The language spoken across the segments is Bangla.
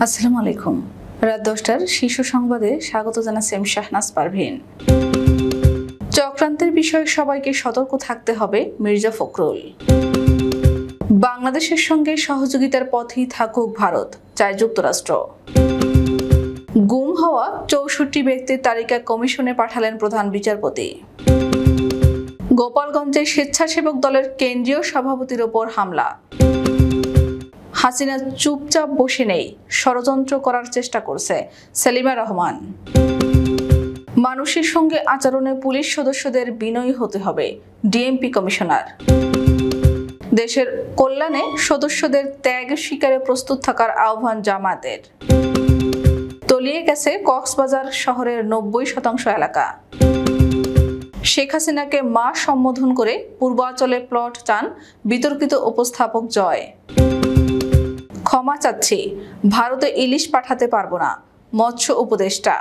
আসসালামু আলাইকুম। রাত 10টার শীর্ষ সংবাদে স্বাগত জানাচ্ছি আমি শাহনাজ পারভীন। চক্রান্তের বিষয়ে সবাইকে সতর্ক থাকতে হবে, মির্জা ফখরুল। বাংলাদেশের সঙ্গে সহযোগিতার পথেই থাকুক ভারত, চায় যুক্তরাষ্ট্র। গুম হওয়া 64 ব্যক্তির তালিকা কমিশনে পাঠালেন প্রধান বিচারপতি। গোপালগঞ্জে স্বেচ্ছাসেবক দলের কেন্দ্রীয় সভাপতির ওপর হামলা। হাসিনা চুপচাপ বসে নেই, ষড়যন্ত্র করার চেষ্টা করছে, সেলিমা রহমান। মানুষের সঙ্গে আচরণে পুলিশ সদস্যদের বিনয়ী হতে হবে, ডিএমপি কমিশনার। দেশের কল্যাণে সদস্যদের ত্যাগ স্বীকারে প্রস্তুত থাকার আহ্বান জামায়াতের। তলিয়ে গেছে কক্সবাজার শহরের 90% এলাকা। শেখ হাসিনাকে মা সম্বোধন করে পূর্বাঞ্চলে প্লট চান বিতর্কিত উপস্থাপক জয়। ক্ষমা চাচ্ছি, ভারতে ইলিশ পাঠাতে পারবো না, মৎস্য উপদেষ্টা।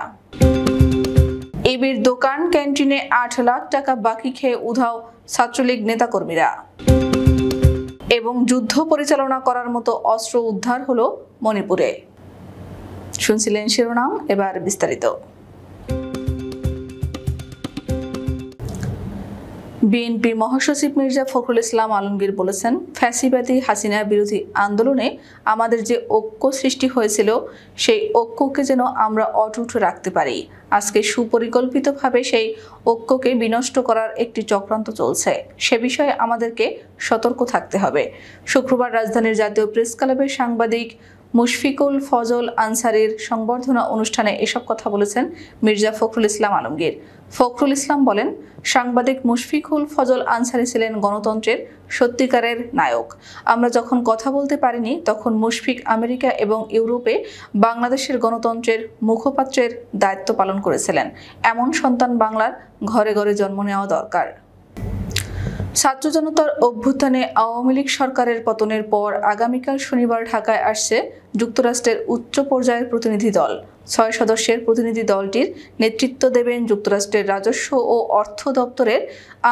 ইবির দোকান ক্যান্টিনে 8 লাখ টাকা বাকি খেয়ে উধাও ছাত্রলীগ নেতাকর্মীরা। এবং যুদ্ধ পরিচালনা করার মতো অস্ত্র উদ্ধার হলো মণিপুরে। শুনছিলেন শিরোনাম, এবার বিস্তারিত। বিএনপি মহাসচিব মির্জা ফখরুল ইসলাম আলমগীর বলেছেন, ফ্যাসিবাদী হাসিনা বিরোধী আন্দোলনে আমাদের যে ঐক্য সৃষ্টি হয়েছিল সেই ঐক্যকে যেন আমরা অটুট রাখতে পারি। আজকে সুপরিকল্পিতভাবে সেই ঐক্যকে বিনষ্ট করার একটি চক্রান্ত চলছে, সে বিষয়ে আমাদেরকে সতর্ক থাকতে হবে। শুক্রবার রাজধানীর জাতীয় প্রেস ক্লাবের সাংবাদিক মুশফিকুল ফজল আনসারীর সংবর্ধনা অনুষ্ঠানে এসব কথা বলেছেন মির্জা ফখরুল ইসলাম আলমগীর। ফখরুল ইসলাম বলেন, সাংবাদিক মুশফিকুল ফজল আনসারী ছিলেন গণতন্ত্রের সত্যিকারের নায়ক। আমরা যখন কথা বলতে পারিনি তখন মুশফিক আমেরিকা এবং ইউরোপে বাংলাদেশের গণতন্ত্রের মুখপাত্রের দায়িত্ব পালন করেছিলেন। এমন সন্তান বাংলার ঘরে ঘরে জন্ম নেওয়া দরকার। ছাত্র জনতার অভ্যুত্থানে আওয়ামী লীগ সরকারের পতনের পর আগামীকাল শনিবার ঢাকায় আসছে যুক্তরাষ্ট্রের উচ্চ পর্যায়ের প্রতিনিধি দল। 6 সদস্যের প্রতিনিধি দলটির নেতৃত্ব দেবেন যুক্তরাষ্ট্রের রাজস্ব ও অর্থ দপ্তরের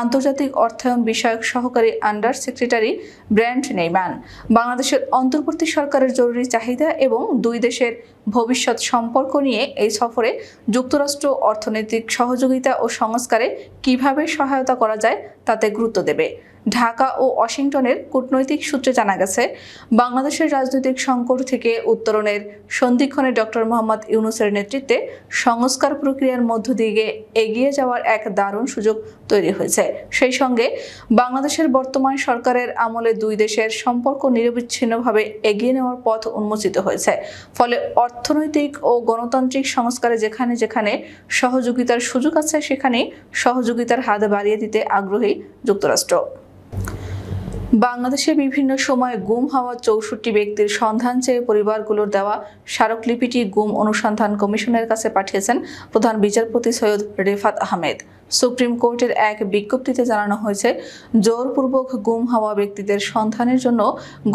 আন্তর্জাতিক অর্থায়ন বিষয়ক সহকারী আন্ডার সেক্রেটারি ব্র্যান্ট নেইম্যান। বাংলাদেশের অন্তর্বর্তী সরকারের জরুরি চাহিদা এবং দুই দেশের ভবিষ্যৎ সম্পর্ক নিয়ে এই সফরে যুক্তরাষ্ট্র অর্থনৈতিক সহযোগিতা ও সংস্কারে কিভাবে সহায়তা করা যায় তাতে গুরুত্ব দেবে। ঢাকা ও ওয়াশিংটনের কূটনৈতিক সূত্রে জানা গেছে, বাংলাদেশের রাজনৈতিক সংকট থেকে উত্তরণের সন্ধিক্ষণে ডক্টর মোহাম্মদ ইউনূসের নেতৃত্বে সংস্কার প্রক্রিয়ার মধ্য দিয়ে এগিয়ে যাওয়ার এক দারুণ সুযোগ তৈরি হয়েছে। সেই সঙ্গে বাংলাদেশের বর্তমান সরকারের আমলে দুই দেশের সম্পর্ক নিরবিচ্ছিন্নভাবে এগিয়ে নেওয়ার পথ উন্মোচিত হয়েছে। ফলে অর্থনৈতিক ও গণতান্ত্রিক সংস্কারে যেখানে যেখানে সহযোগিতার সুযোগ আছে সেখানে সহযোগিতার হাত বাড়িয়ে দিতে আগ্রহী যুক্তরাষ্ট্র। বাংলাদেশে বিভিন্ন সময়ে গুম হওয়া 64 ব্যক্তির সন্ধান চেয়ে পরিবারগুলোর দেওয়া স্মারকলিপিটি গুম অনুসন্ধান কমিশনের কাছে পাঠিয়েছেন প্রধান বিচারপতি সৈয়দ রেফাত আহমেদ। সুপ্রিম কোর্টের এক বিজ্ঞপ্তিতে জানানো হয়েছে, জোরপূর্বক গুম হওয়া ব্যক্তিদের সন্ধানের জন্য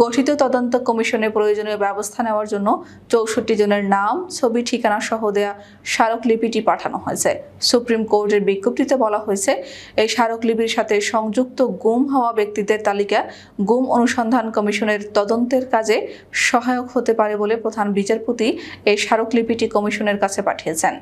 গঠিত তদন্ত কমিশনে প্রয়োজনীয় ব্যবস্থা নেওয়ার জন্য 64 জনের নাম, ছবি, ঠিকানা সহ দেয়া স্মারকলিপিটি পাঠানো হয়েছে। সুপ্রিম কোর্টের বিজ্ঞপ্তিতে বলা হয়েছে, এই স্মারকলিপির সাথে সংযুক্ত গুম হওয়া ব্যক্তিদের তালিকা গুম অনুসন্ধান কমিশনের তদন্তের কাজে সহায়ক হতে পারে বলে প্রধান বিচারপতি এই স্মারকলিপিটি কমিশনের কাছে পাঠিয়েছেন।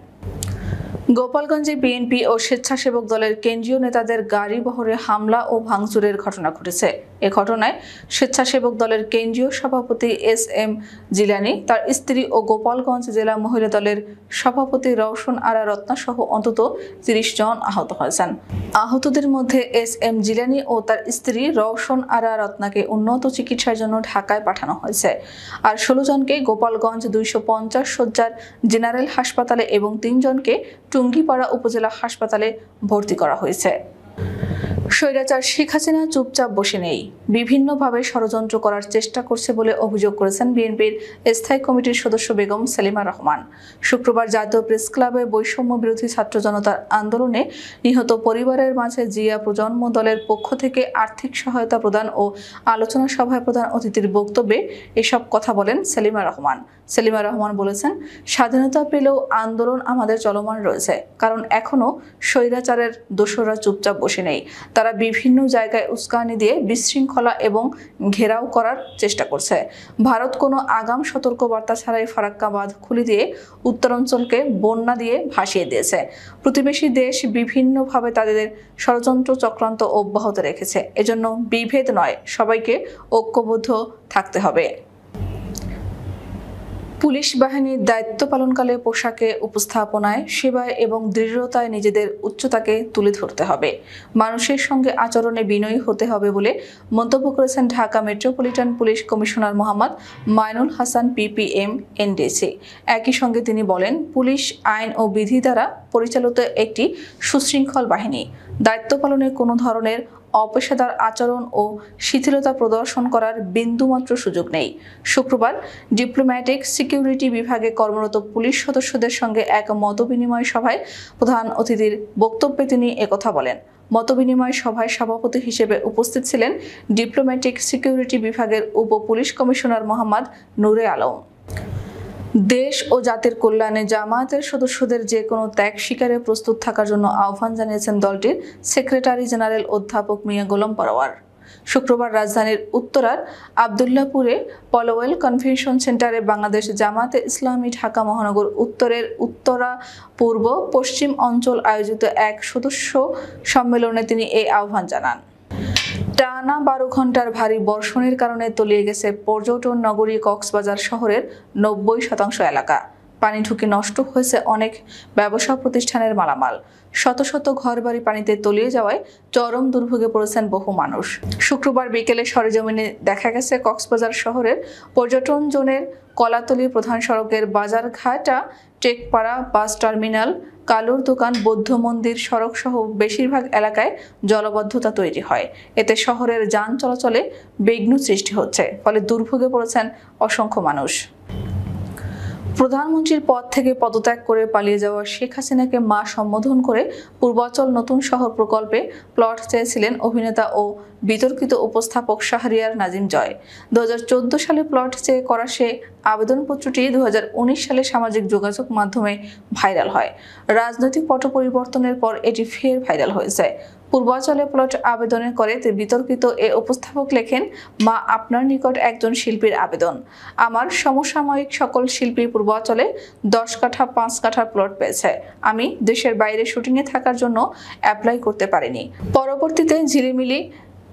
গোপালগঞ্জে বিএনপি ও স্বেচ্ছাসেবক দলের কেন্দ্রীয় নেতাদের গাড়ি বহরে হামলা ও ভাঙচুরের ঘটনা ঘটেছে। এ ঘটনায় স্বেচ্ছাসেবক দলের কেন্দ্রীয় সভাপতি এস.এম. জিলানী, তার স্ত্রী ও গোপালগঞ্জ জেলা মহিলা দলের সভাপতি রওশন আরা রত্না সহ অন্তত 30 জন আহত হয়েছেন। আহতদের মধ্যে এস.এম. জিলানী ও তার স্ত্রী রওশন আরা রত্নাকে উন্নত চিকিৎসার জন্য ঢাকায় পাঠানো হয়েছে। আর 16 জনকে গোপালগঞ্জ 250 শয্যার জেনারেল হাসপাতালে এবং 3 জনকে টুঙ্গিপাড়া উপজেলা হাসপাতালে ভর্তি করা হয়েছে। স্বৈরাচার শেখ হাসিনা চুপচাপ বসে নেই, বিভিন্নভাবে ষড়যন্ত্র করার চেষ্টা করছে বলে অভিযোগ করেছেন বিএনপির স্থায়ী কমিটির সদস্য বেগম সেলিমা রহমান। শুক্রবার জাতীয় প্রেস ক্লাবে বৈষম্য বিরোধী ছাত্র জনতার আন্দোলনে নিহত পরিবারের মাঝে জিয়া প্রজন্ম দলের পক্ষ থেকে আর্থিক সহায়তা প্রদান ও আলোচনা সভায় প্রধান অতিথির বক্তব্যে এসব কথা বলেন সেলিমা রহমান। সেলিমা রহমান বলেছেন, স্বাধীনতা পেলেও আন্দোলন আমাদের চলমান রয়েছে, কারণ এখনো স্বৈরাচারের দোসররা চুপচাপ বসে নেই। তারা বিভিন্ন জায়গায় উস্কানি দিয়ে বিশৃঙ্খলা এবং ঘেরাও করার চেষ্টা করছে। ভারত কোনো আগাম সতর্কবার্তা ছাড়াই ফারাক্কা বাঁধ খুলে দিয়ে উত্তরাঞ্চলকে বন্যা দিয়ে ভাসিয়ে দিয়েছে। প্রতিবেশী দেশ বিভিন্নভাবে তাদের ষড়যন্ত্র চক্রান্ত অব্যাহত রেখেছে। এজন্য বিভেদ নয়, সবাইকে ঐক্যবদ্ধ থাকতে হবে। পুলিশ বাহিনীর দায়িত্ব পালনকালে পোশাকে, উপস্থাপনায়, সেবায় এবং দৃঢ়তায় নিজেদের উচ্চতাকে তুলে ধরতে হবে। মানুষের সঙ্গে আচরণে বিনয়ী হতে হবে বলে মন্তব্য করেছেন Dhaka metropolitan police commissioner Mohammad Mainul Hasan PPM NDC. একই সঙ্গে তিনি বলেন, পুলিশ আইন ও বিধি দ্বারা পরিচালিত একটি সুশৃঙ্খল বাহিনী। দায়িত্ব পালনে কোনো ধরনের অপেশাদার আচরণ ও শিথিলতা প্রদর্শন করার বিন্দুমাত্র সুযোগ নেই। শুক্রবার ডিপ্লোম্যাটিক সিকিউরিটি বিভাগে কর্মরত পুলিশ সদস্যদের সঙ্গে এক মতবিনিময় সভায় প্রধান অতিথির বক্তব্যে তিনি একথা বলেন। মতবিনিময় সভায় সভাপতি হিসেবে উপস্থিত ছিলেন ডিপ্লোম্যাটিক সিকিউরিটি বিভাগের উপ পুলিশ কমিশনার মোহাম্মদ নূরে আলম। দেশ ও জাতির কল্যাণে জামায়াতের সদস্যদের যে কোনো ত্যাগ স্বীকারে প্রস্তুত থাকার জন্য আহ্বান জানিয়েছেন দলটির সেক্রেটারি জেনারেল অধ্যাপক মিয়া গোলাম পরোয়ার। শুক্রবার রাজধানীর উত্তরার আবদুল্লাহপুরে পলওয়েল কনভেনশন সেন্টারে বাংলাদেশ জামায়াতে ইসলামী ঢাকা মহানগর উত্তরের উত্তরা পূর্ব পশ্চিম অঞ্চল আয়োজিত এক সদস্য সম্মেলনে তিনি এই আহ্বান জানান। টানা 12 ঘন্টার ভারী বর্ষণের কারণে তলিয়ে গেছে পর্যটন নগরী কক্সবাজার শহরের 90% এলাকা। পানি ঢুকে নষ্ট হয়েছে অনেক ব্যবসা প্রতিষ্ঠানের মালামাল। শত শত ঘরবাড়ি পানিতে তলিয়ে যাওয়ায় চরম দুর্ভোগে পড়েছেন বহু মানুষ। শুক্রবার বিকেলে সরেজমিনে দেখা গেছে কক্সবাজার শহরের পর্যটন জোনের কলাতলী প্রধান সড়কের বাজারঘাটা, টেকপাড়া, বাস টার্মিনাল, কালুর দোকান, বৌদ্ধ মন্দির সড়ক সহ বেশিরভাগ এলাকায় জলবদ্ধতা তৈরি হয়। এতে শহরের যান চলাচলে বিঘ্ন সৃষ্টি হচ্ছে, ফলে দুর্ভোগে পড়েছেন অসংখ্য মানুষ। প্রধানমন্ত্রীর পদ থেকে পদত্যাগ করে পালিয়ে যাওয়া শেখ হাসিনাকে মা সম্বোধন করে পূর্বাচল নতুন শহর প্রকল্পে প্লট চেয়েছিলেন অভিনেতা ও বিতর্কিত উপস্থাপক শাহরিয়ার নাজিম জয়। 2014 সালে প্লট চেয়ে করা সে আবেদনপত্রটি 2019 সালে সামাজিক যোগাযোগ মাধ্যমে ভাইরাল হয়। রাজনৈতিক পট পরিবর্তনের পর এটি ফের ভাইরাল হয়েছে। পূর্বাচলে প্লট আবেদনের করে বিতর্কিত এ উপস্থাপক লেখেন, মা আপনার নিকট একজন শিল্পীর আবেদন। আমার সমসাময়িক সকল শিল্পী পূর্বাচলে 10 কাঠা 5 কাঠা প্লট পেয়েছে। আমি দেশের বাইরে শুটিংয়ে থাকার জন্য অ্যাপ্লাই করতে পারিনি। পরবর্তীতে ঝিলিমিলি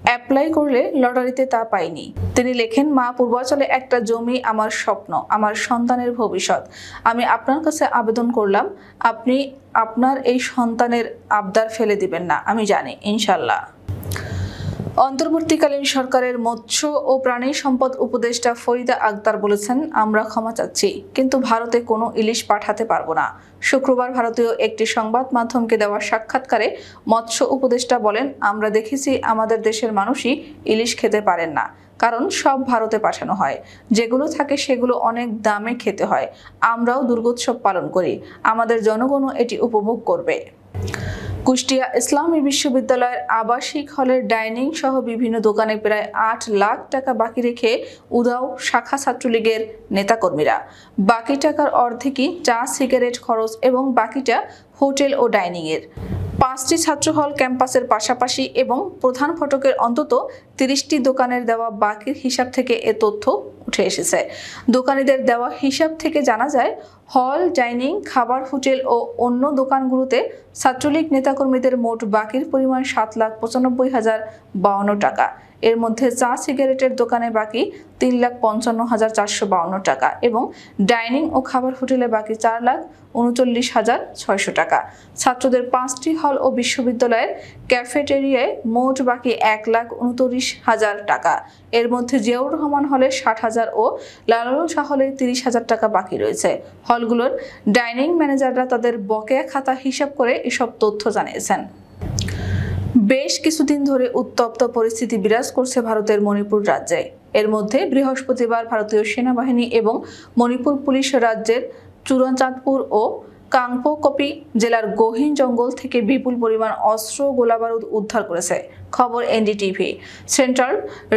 অ্যাপ্লাই করলে লটারিতে তা পাইনি। তিনি লেখেন, মা পূর্বাচলে একটা জমি আমার স্বপ্ন, আমার সন্তানের ভবিষ্যৎ। আমি আপনার কাছে আবেদন করলাম, আপনি আপনার এই সন্তানের আবদার ফেলে দিবেন না, আমি জানি, ইনশাল্লাহ। অন্তর্বর্তীকালীন সরকারের মৎস্য ও প্রাণী সম্পদ উপদেষ্টা ফরিদা আক্তার বলেছেন, আমরা ক্ষমা চাচ্ছি, কিন্তু ভারতে কোনো ইলিশ পাঠাতে পারবো না। শুক্রবার ভারতীয় একটি সংবাদ মাধ্যমকে দেওয়া সাক্ষাৎকারে মৎস্য উপদেষ্টা বলেন, আমরা দেখেছি আমাদের দেশের মানুষই ইলিশ খেতে পারেন না, কারণ সব ভারতে পাঠানো হয়। যেগুলো থাকে সেগুলো অনেক দামে খেতে হয়। আমরাও দুর্গোৎসব পালন করি, আমাদের জনগণও এটি উপভোগ করবে। কুষ্টিয়া ইসলামী বিশ্ববিদ্যালয়ের আবাসিক হলের ডাইনিং সহ বিভিন্ন দোকানে প্রায় 8 লাখ টাকা বাকি রেখে উধাও শাখা ছাত্রলীগের নেতাকর্মীরা। বাকি টাকার অর্ধেকই চা, সিগারেট খরচ এবং বাকিটা হোটেল ও ডাইনিংয়ের। 5টি ছাত্র হল ক্যাম্পাসের পাশাপাশি এবং প্রধান ফটকের অন্তত 30টি দোকানের দেওয়া বাকির হিসাব থেকে এ তথ্য উঠে এসেছে। দোকানিদের দেওয়া হিসাব থেকে জানা যায়, হল, ডাইনিং, খাবার, হোটেল ও অন্য দোকানগুলোতে ছাত্রলীগ নেতাকর্মীদের মোট বাকির পরিমাণ 7,95,052 টাকা। এর মধ্যে চা, সিগারেটের দোকানে বাকি 3,55,452 টাকা এবং ডাইনিং ও খাবার হোটেলে বাকি 4,39,600 টাকা। ছাত্রদের 5টি হল ও বিশ্ববিদ্যালয়ের ক্যাফেটেরিয়ায় মোট বাকি 1,29,000 টাকা। এর মধ্যে জিয়াউর রহমান হলে 60,000 ও লালন শাহ হলে 30,000 টাকা বাকি রয়েছে। হলগুলোর ডাইনিং ম্যানেজাররা তাদের বকেয়া খাতা হিসাব করে এসব তথ্য জানিয়েছেন। বেশ কিছুদিন ধরে উত্তপ্ত পরিস্থিতি বিরাজ করছে ভারতের মণিপুর রাজ্যে। এর মধ্যে বৃহস্পতিবার ভারতীয় সেনাবাহিনী এবং মণিপুর পুলিশ রাজ্যের চুরাচাঁদপুর ও কাংপোকপি জেলার গহীন জঙ্গল থেকে বিপুল পরিমাণ অস্ত্র গোলাবারুদ উদ্ধার করেছে। খবর NDTV. Central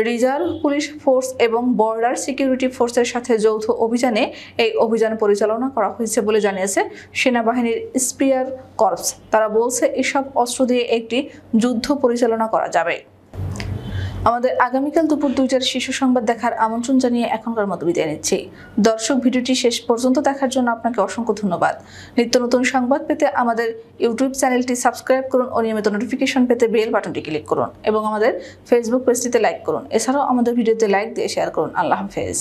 reserve police force এবং বর্ডার সিকিউরিটি ফোর্সের সাথে যৌথ অভিযানে এই অভিযান পরিচালনা করা হয়েছে বলে জানিয়েছে সেনাবাহিনীর স্পিয়ার কর্পস। তারা বলছে এসব অস্ত্র দিয়ে একটি যুদ্ধ পরিচালনা করা যাবে। আমাদের আগামীকাল দুপুর 2টার শীর্ষ সংবাদ দেখার আমন্ত্রণ জানিয়ে এখনকার মতো বিদায় নিচ্ছি। দর্শক, ভিডিওটি শেষ পর্যন্ত দেখার জন্য আপনাকে অসংখ্য ধন্যবাদ। নিত্য নতুন সংবাদ পেতে আমাদের ইউটিউব চ্যানেলটি সাবস্ক্রাইব করুন ও নিয়মিত নোটিফিকেশন পেতে বেল বাটনটি ক্লিক করুন এবং আমাদের ফেসবুক পেজটিতে লাইক করুন। এছাড়াও আমাদের ভিডিওতে লাইক দিয়ে শেয়ার করুন। আল্লাহ হাফেজ।